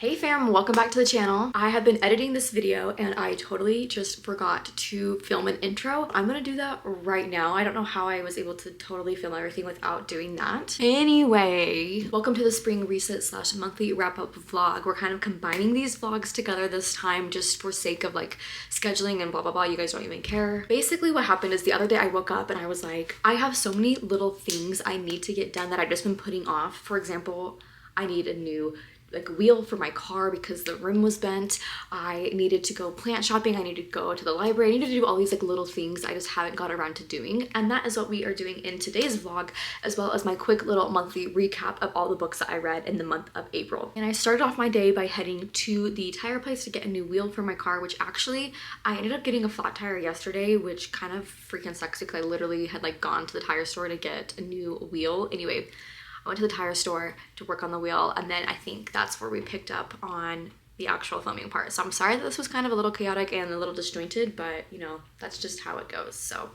Hey fam, welcome back to the channel. I have been editing this video and I totally just forgot to film an intro. I'm gonna do that right now. I don't know how I was able to totally film everything without doing that. Anyway, welcome to the spring reset / monthly wrap-up vlog. We're kind of combining these vlogs together this time just for sake of like scheduling and blah blah blah. You guys don't even care. Basically what happened is the other day I woke up and I was like, I have so many little things I need to get done that I've just been putting off. For example, I need a new wheel for my car because the rim was bent. I needed to go plant shopping. I needed to go to the library. I needed to do all these like little things I just haven't got around to doing. And that is what we are doing in today's vlog, as well as my quick little monthly recap of all the books that I read in the month of April. And I started off my day by heading to the tire place to get a new wheel for my car, which actually I ended up getting a flat tire yesterday, which kind of freaking sucks because I literally had like gone to the tire store to get a new wheel. Anyway, I went to the tire store to work on the wheel, and then I think that's where we picked up on the actual filming part. So I'm sorry that this was kind of a little chaotic and a little disjointed, but you know, that's just how it goes. So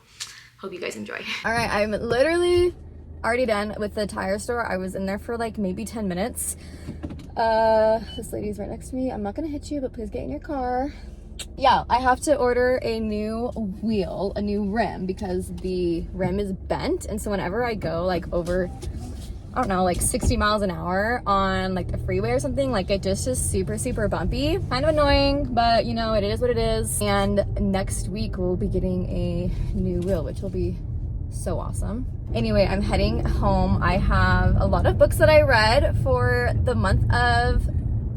hope you guys enjoy. All right, I'm literally already done with the tire store. I was in there for like maybe 10 minutes. This lady's right next to me. I'm not gonna hit you, but please get in your car. Yeah, I have to order a new wheel, a new rim, because the rim is bent, and so whenever I go like over, I don't know, like 60 miles an hour on like the freeway or something, like it just is super bumpy. Kind of annoying, but you know, it is what it is. And next week we'll be getting a new wheel, which will be so awesome. Anyway, I'm heading home. I have a lot of books that I read for the month of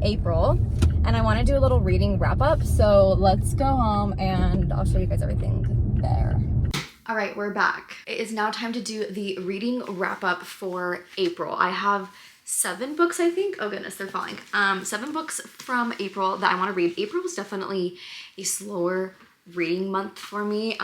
April, and I want to do a little reading wrap up. So let's go home and I'll show you guys everything there. All right, we're back. It is now time to do the reading wrap up for April. I have 7 books, I think. Oh goodness, they're falling. 7 books from April that I want to read. April was definitely a slower reading month for me.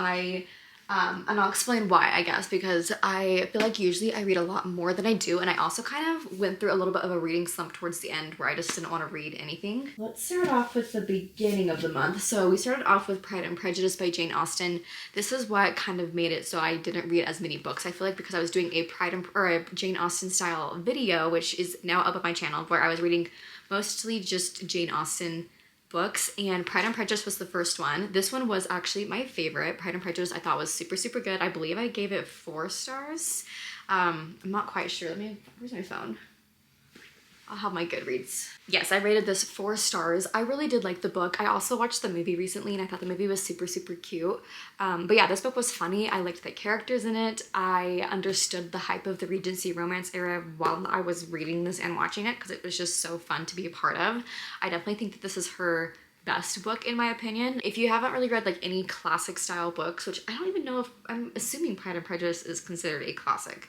And I'll explain why, I guess, because I feel like usually I read a lot more than I do, and I also kind of went through a little bit of a reading slump towards the end where I just didn't want to read anything. Let's start off with the beginning of the month. So we started off with Pride and Prejudice by Jane Austen. This is what kind of made it so I didn't read as many books. I feel like because I was doing a Jane Austen style video, which is now up on my channel, where I was reading mostly just Jane Austen books, and Pride and Prejudice was the first one. This one was actually my favorite. Pride and Prejudice I thought was super good. I believe I gave it 4 stars. I'm not quite sure. Where's my phone? I'll have my Goodreads. Yes, I rated this 4 stars. I really did like the book. I also watched the movie recently and I thought the movie was super cute. But yeah, this book was funny. I liked the characters in it. I understood the hype of the Regency romance era while I was reading this and watching it because it was just so fun to be a part of. I definitely think that this is her best book in my opinion. If you haven't really read like any classic style books, which I don't even know if, I'm assuming Pride and Prejudice is considered a classic.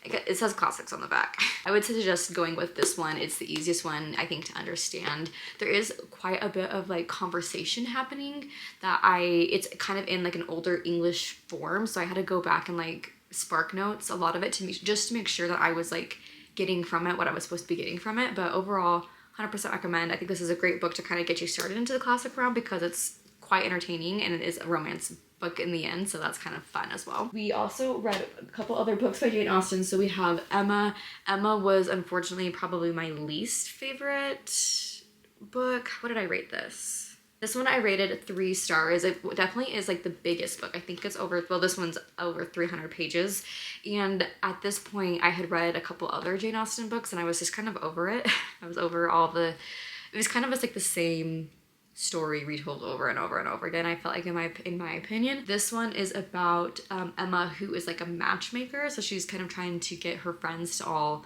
It says classics on the back. I would suggest going with this one. It's the easiest one, I think, to understand. There is quite a bit of like conversation happening that it's kind of in like an older English form. So I had to go back and like spark notes a lot of it just to make sure that I was like getting from it what I was supposed to be getting from it. But overall, 100% recommend. I think this is a great book to kind of get you started into the classic realm because it's quite entertaining and it is a romance book in the end, so that's kind of fun as well. We also read a couple other books by Jane Austen. So we have Emma. Emma was unfortunately probably my least favorite book. What did I rate this? This one I rated 3 stars. It definitely is like the biggest book. I think it's over, well, this one's over 300 pages. And at this point I had read a couple other Jane Austen books and I was just kind of over it. I was over it was kind of just like the same story retold over and over and over again. I felt like in my opinion, this one is about Emma, who is like a matchmaker. So she's kind of trying to get her friends to all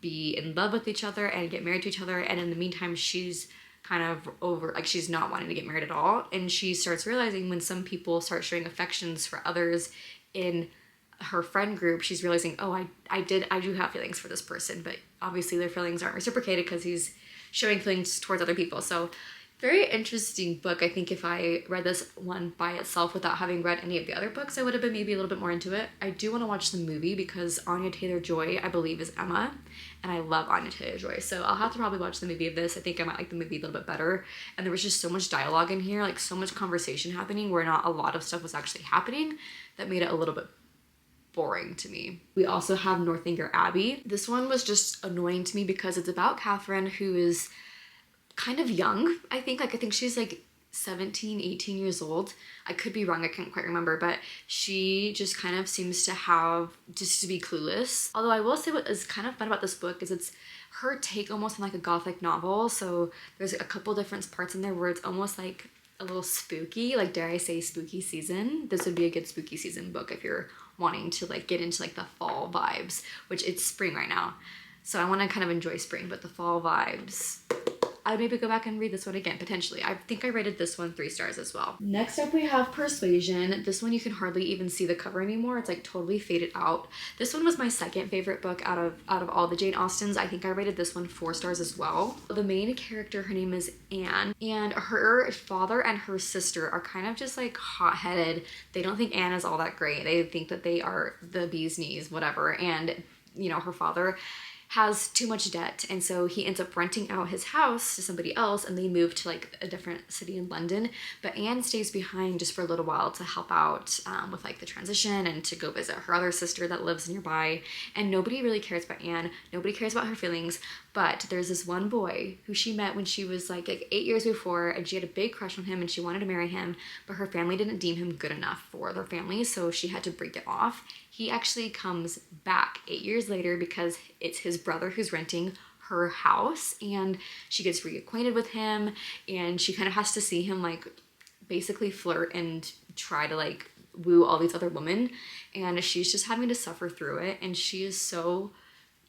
be in love with each other and get married to each other. And in the meantime, she's kind of over, like she's not wanting to get married at all. And she starts realizing when some people start showing affections for others in her friend group, she's realizing, oh, I do have feelings for this person, but obviously their feelings aren't reciprocated because he's showing feelings towards other people. So very interesting book. I think if I read this one by itself without having read any of the other books, I would have been maybe a little bit more into it. I do want to watch the movie because Anya Taylor-Joy, I believe, is Emma, and I love Anya Taylor-Joy. So I'll have to probably watch the movie of this. I think I might like the movie a little bit better. And there was just so much dialogue in here, like so much conversation happening where not a lot of stuff was actually happening that made it a little bit boring to me. We also have Northanger Abbey. This one was just annoying to me because it's about Catherine, who is kind of young, I think. Like, I think she's like 17, 18 years old. I could be wrong, I can't quite remember, but she just kind of seems to have, just to be clueless. Although I will say what is kind of fun about this book is it's her take almost on like a gothic novel. So there's a couple different parts in there where it's almost like a little spooky, like dare I say spooky season. This would be a good spooky season book if you're wanting to like get into like the fall vibes, which it's spring right now. So I want to kind of enjoy spring, but the fall vibes, I'd maybe go back and read this one again, potentially. I think I rated this one 3 stars as well. Next up we have Persuasion. This one you can hardly even see the cover anymore. It's like totally faded out. This one was my second favorite book out of all the Jane Austens. I think I rated this one 4 stars as well. The main character, her name is Anne, and her father and her sister are kind of just like hot-headed. They don't think Anne is all that great. They think that they are the bee's knees, whatever. And, you know, her father has too much debt, and so he ends up renting out his house to somebody else, and they move to like a different city in London. But Anne stays behind just for a little while to help out with like the transition and to go visit her other sister that lives nearby. And nobody really cares about Anne. Nobody cares about her feelings. But there's this one boy who she met when she was like 8 years before, and she had a big crush on him and she wanted to marry him, but her family didn't deem him good enough for their family, so she had to break it off. He actually comes back 8 years later because it's his brother who's renting her house, and she gets reacquainted with him, and she kind of has to see him like basically flirt and try to like woo all these other women, and she's just having to suffer through it. And she is so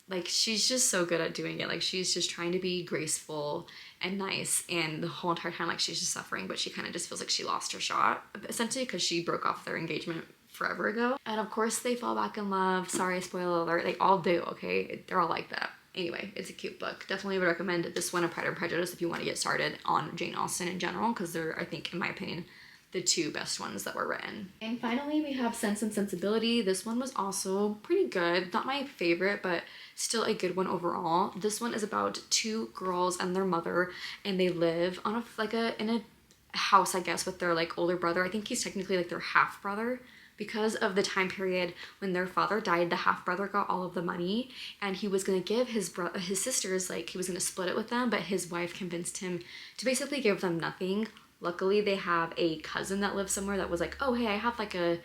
like, she's just so good at doing it. Like, she's just trying to be graceful and nice, and the whole entire time like she's just suffering, but she kind of just feels like she lost her shot essentially because she broke off their engagement forever ago. And of course they fall back in love. Sorry, spoiler alert, they all do, okay? They're all like that. Anyway, it's a cute book. Definitely would recommend this one and Pride and Prejudice if you want to get started on Jane Austen in general, because they're, I think, in my opinion, the 2 best ones that were written. And finally we have Sense and Sensibility. This one was also pretty good. Not my favorite, but still a good one overall. This one is about 2 girls and their mother, and they live on in a house, I guess, with their like older brother. I think he's technically like their half brother. Because of the time period when their father died, the half-brother got all of the money, and he was going to give his sisters, like, he was going to split it with them, but his wife convinced him to basically give them nothing. Luckily, they have a cousin that lives somewhere that was like, oh, hey, I have like a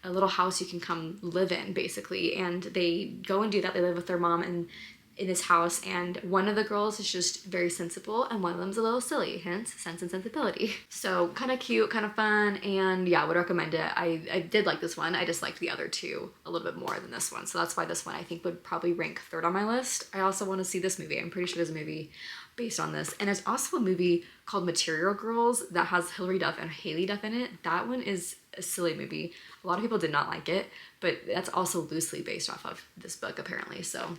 little house you can come live in, basically. And they go and do that. They live with their mom and in this house, and one of the girls is just very sensible and one of them's a little silly, hence Sense and Sensibility. So kind of cute, kind of fun, and yeah, I would recommend it. I did like this one. I just liked the other 2 a little bit more than this one, so that's why this one I think would probably rank 3rd on my list. I also want to see this movie. I'm pretty sure there's a movie based on this, and there's also a movie called Material Girls that has Hilary Duff and Haley Duff in it. That one is a silly movie. A lot of people did not like it, but that's also loosely based off of this book apparently, so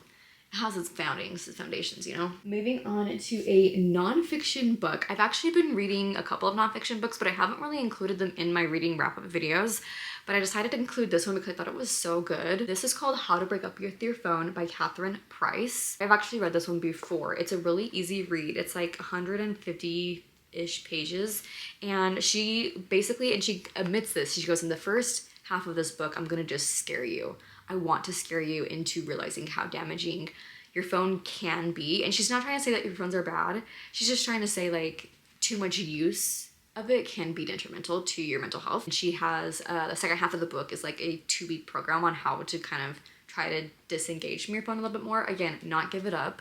it has its foundations, you know? Moving on to a nonfiction book. I've actually been reading a couple of nonfiction books, but I haven't really included them in my reading wrap-up videos. But I decided to include this one because I thought it was so good. This is called How to Break Up With Your Phone by Catherine Price. I've actually read this one before. It's a really easy read. It's like 150-ish pages. And she basically, and she admits this, she goes, in the first half of this book, I'm gonna just scare you. I want to scare you into realizing how damaging your phone can be. And she's not trying to say that your phones are bad. She's just trying to say like too much use of it can be detrimental to your mental health. And she has, the second half of the book is like a 2-week program on how to kind of try to disengage from your phone a little bit more. Again, not give it up,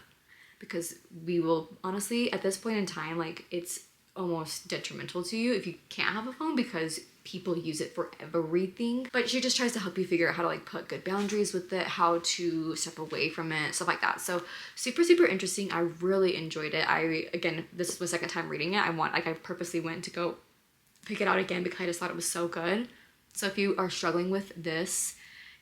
because we will honestly, at this point in time, like it's almost detrimental to you if you can't have a phone because people use it for everything. But she just tries to help you figure out how to like put good boundaries with it, how to step away from it, stuff like that. So super, super interesting. I really enjoyed it. Again, this is my second time reading it. I purposely went to go pick it out again because I just thought it was so good. So if you are struggling with this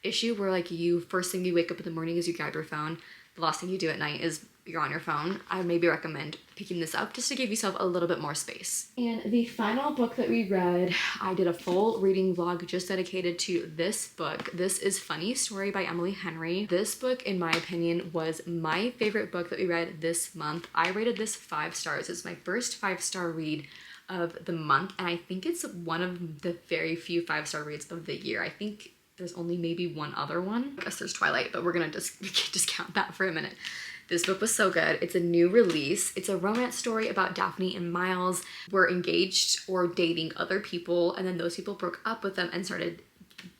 issue where like first thing you wake up in the morning is you grab your phone, the last thing you do at night is you're on your phone, I would maybe recommend picking this up just to give yourself a little bit more space. And the final book that we read, I did a full reading vlog just dedicated to this book. This is Funny Story by Emily Henry. This book, in my opinion, was my favorite book that we read this month. I rated this 5 stars. It's my first 5-star read of the month, and I think it's one of the very few 5-star reads of the year. I think there's only maybe one other one. I guess there's Twilight, but we're gonna just discount that for a minute. This book was so good. It's a new release. It's a romance story about Daphne and Miles were engaged or dating other people, and then those people broke up with them and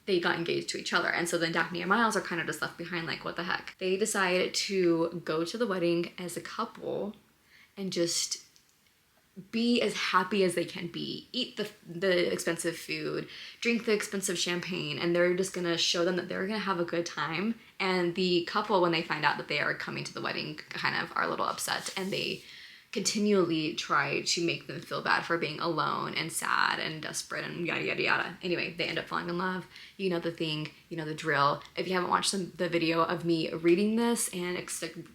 they got engaged to each other. And so then Daphne and Miles are kind of just left behind, like, what the heck? They decide to go to the wedding as a couple and just be as happy as they can be, eat the expensive food, drink the expensive champagne, and they're just gonna show them that they're gonna have a good time. And the couple, when they find out that they are coming to the wedding, kind of are a little upset, and they continually try to make them feel bad for being alone and sad and desperate and yada yada yada. Anyway, they end up falling in love. You know the thing, you know the drill. If you haven't watched the video of me reading this and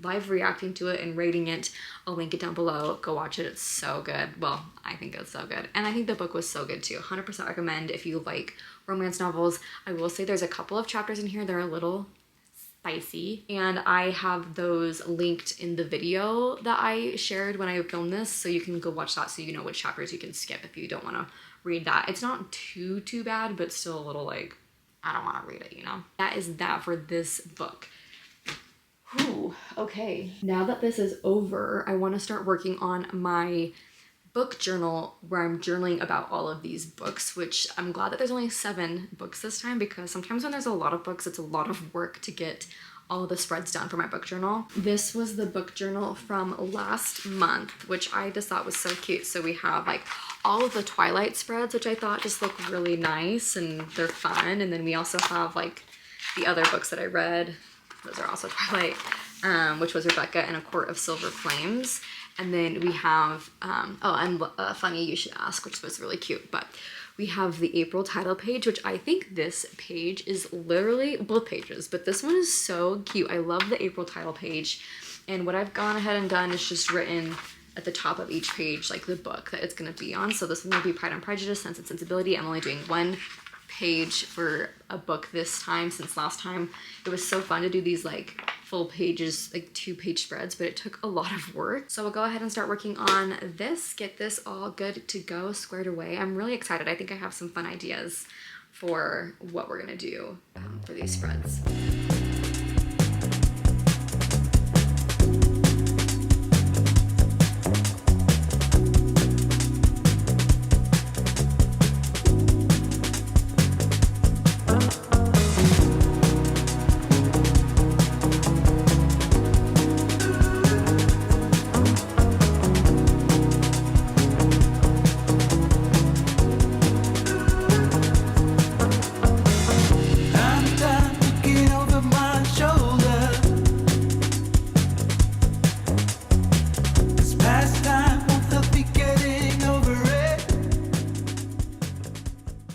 live reacting to it and rating it, I'll link it down below. Go watch it. It's so good. Well, I think it's so good. And I think the book was so good too. 100% recommend if you like romance novels. I will say there's a couple of chapters in here that are a little spicy, and I have those linked in the video that I shared when I filmed this, so you can go watch that so you know which chapters you can skip if you don't want to read that. It's not too bad, but still a little like, I don't want to read it, you know? That is that for this book. Whew, okay. Now that this is over, I want to start working on my book journal where I'm journaling about all of these books, which I'm glad that there's only 7 books this time, because sometimes when there's a lot of books, it's a lot of work to get all of the spreads done for my book journal. This was the book journal from last month, which I just thought was so cute. So we have like all of the Twilight spreads, which I thought just look really nice and they're fun. And then we also have like the other books that I read. Those are also Twilight, which was Rebecca and A Court of Silver Flames. And then we have, Funny You Should Ask, which was really cute. But we have the April title page, which I think this page is literally, both pages, but this one is so cute. I love the April title page. And what I've gone ahead and done is just written at the top of each page, like the book that it's going to be on. So this one will be Pride and Prejudice, Sense and Sensibility. I'm only doing 1 page for a book this time, since last time it was so fun to do these like full pages, like 2-page spreads, but it took a lot of work. So we'll go ahead and start working on this, get this all good to go, squared away. I'm really excited. I think I have some fun ideas for what we're gonna do for these spreads.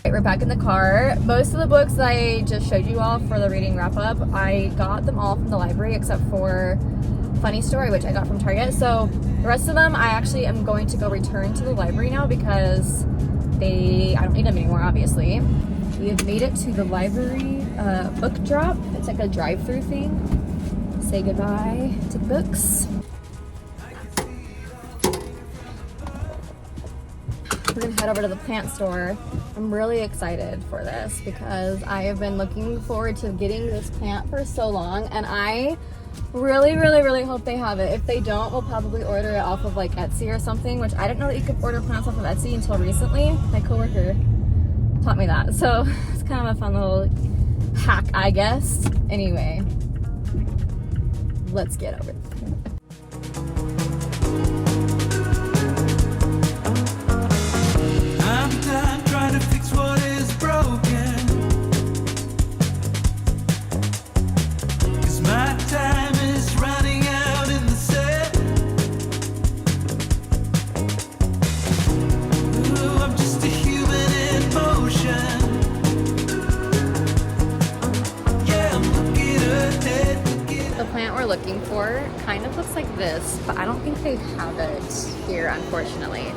We're back in the car. Most of the books that I just showed you all for the reading wrap up, I got them all from the library except for Funny Story, which I got from Target. So the rest of them I actually am going to go return to the library now because I don't need them anymore, obviously. We have made it to the library book drop. It's like a drive-through thing. Say goodbye to books. We're gonna head over to the plant store. I'm really excited for this because I have been looking forward to getting this plant for so long, and I really hope they have it. If they don't, we'll probably order it off of like Etsy or something, which I didn't know that you could order plants off of Etsy until recently. My coworker taught me that, so it's kind of a fun little hack, I guess. Anyway, let's get over it. Looking for kind of looks like this, but I don't think they have it here, unfortunately.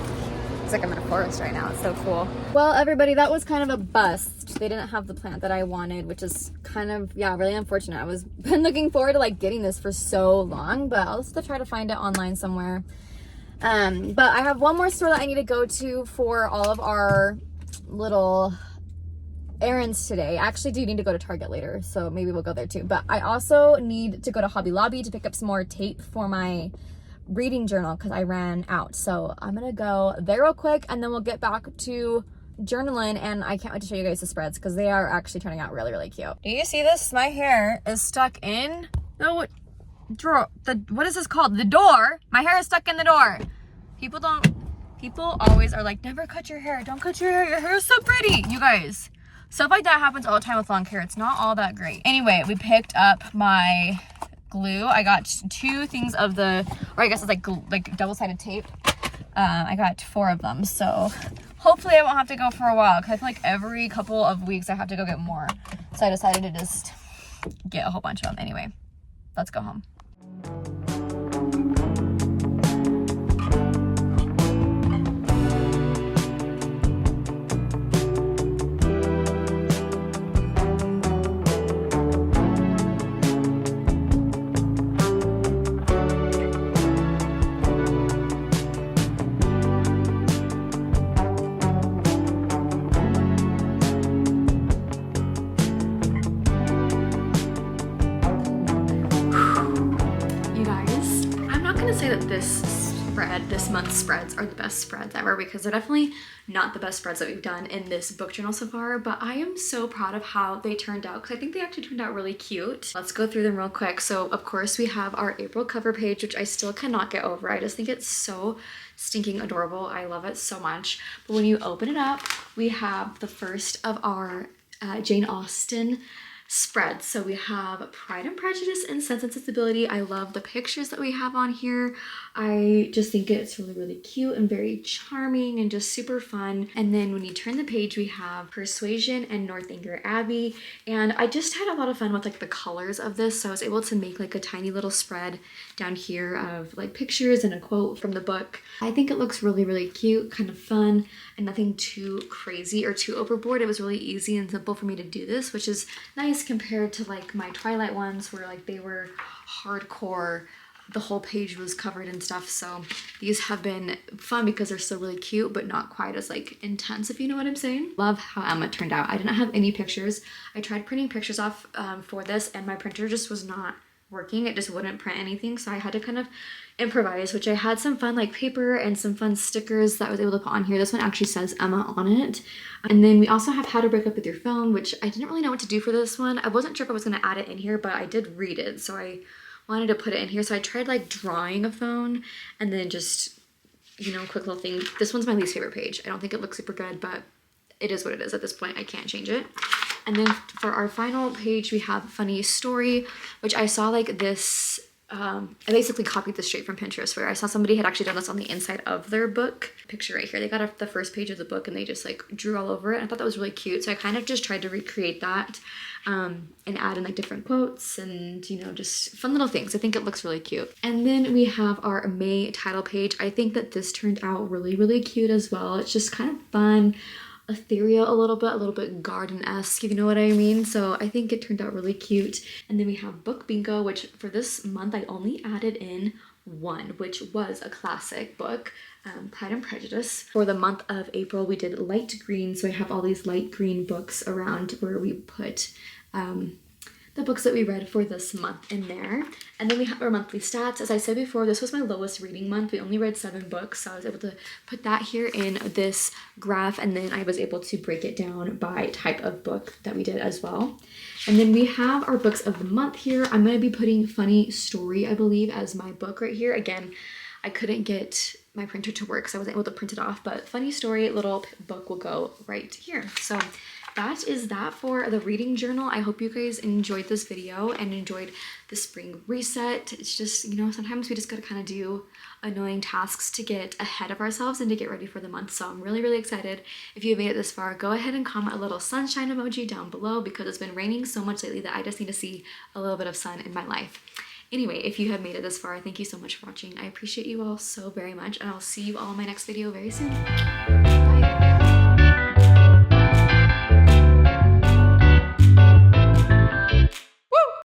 It's like I'm in a forest right now. It's so cool. Well, everybody, that was kind of a bust. They didn't have the plant that I wanted, which is kind of, yeah, really unfortunate. I was been looking forward to like getting this for so long, but I'll still try to find it online somewhere. But I have one more store that I need to go to for all of our little errands today. I actually do need to go to Target later, so maybe we'll go there too. But I also need to go to Hobby Lobby to pick up some more tape for my reading journal because I ran out. So I'm gonna go there real quick and then we'll get back to journaling, and I can't wait to show you guys the spreads because they are actually turning out really, really cute. Do you see this? My hair is stuck in the drawer. What is this called? The door. My hair is stuck in the door. People always are like, never cut your hair. Don't cut your hair. Your hair is so pretty. You guys, stuff like that happens all the time with long hair. It's not all that great. Anyway, we picked up my glue. I got 2 things of the, or I guess it's like double-sided tape. I got 4 of them. So hopefully I won't have to go for a while because I feel like every couple of weeks I have to go get more. So I decided to just get a whole bunch of them. Anyway, let's go home. Say that this month's spreads are the best spreads ever because they're definitely not the best spreads that we've done in this book journal so far, but I am so proud of how they turned out because I think they actually turned out really cute. Let's go through them real quick. So of course we have our April cover page, which I still cannot get over. I just think it's so stinking adorable. I love it so much. But when you open it up, we have the first of our Jane Austen spreads. So we have Pride and Prejudice and Sense and Sensibility. I love the pictures that we have on here. I just think it's really, really cute and very charming and just super fun. And then when you turn the page, we have Persuasion and Northanger Abbey. And I just had a lot of fun with like the colors of this. So I was able to make like a tiny little spread down here of like pictures and a quote from the book. I think it looks really, really cute, kind of fun, and nothing too crazy or too overboard. It was really easy and simple for me to do this, which is nice compared to like my Twilight ones where like they were hardcore, the whole page was covered and stuff. So these have been fun because they're still really cute but not quite as like intense, if you know what I'm saying. Love how Emma turned out. I didn't have any pictures. I tried printing pictures off for this and my printer just was not working. It just wouldn't print anything, so I had to kind of improvise, which I had some fun like paper and some fun stickers that I was able to put on here. This one actually says Emma on it. And then we also have How to Break Up With Your Phone, which I didn't really know what to do for this one. I wasn't sure if I was going to add it in here, but I did read it, so I wanted to put it in here. So I tried like drawing a phone and then just, you know, quick little thing. This one's my least favorite page. I don't think it looks super good, but it is what it is at this point. I can't change it. And then for our final page, we have Funny Story, which I saw like this, I basically copied this straight from Pinterest where I saw somebody had actually done this on the inside of their book. Picture right here. They got the first page of the book and they just like drew all over it. I thought that was really cute. So I kind of just tried to recreate that and add in like different quotes and, you know, just fun little things. I think it looks really cute. And then we have our May title page. I think that this turned out really, really cute as well. It's just kind of fun, ethereal a little bit garden-esque, if you know what I mean. So I think it turned out really cute. And then we have Book Bingo, which for this month I only added in one, which was a classic book, Pride and Prejudice. For the month of April we did light green, so I have all these light green books around where we put the books that we read for this month in there. And then we have our monthly stats. As I said before, this was my lowest reading month. We only read 7 books, so I was able to put that here in this graph, and then I was able to break it down by type of book that we did as well. And then we have our books of the month here. I'm going to be putting Funny Story, I believe, as my book right here. Again, I couldn't get my printer to work, so I wasn't able to print it off, but Funny Story little book will go right here. So that is that for the reading journal. I hope you guys enjoyed this video and enjoyed the spring reset. It's just, you know, sometimes we just gotta kind of do annoying tasks to get ahead of ourselves and to get ready for the month. So I'm really, really excited. If you have made it this far, go ahead and comment a little sunshine emoji down below because it's been raining so much lately that I just need to see a little bit of sun in my life. Anyway, if you have made it this far, thank you so much for watching. I appreciate you all so very much, and I'll see you all in my next video very soon. Bye.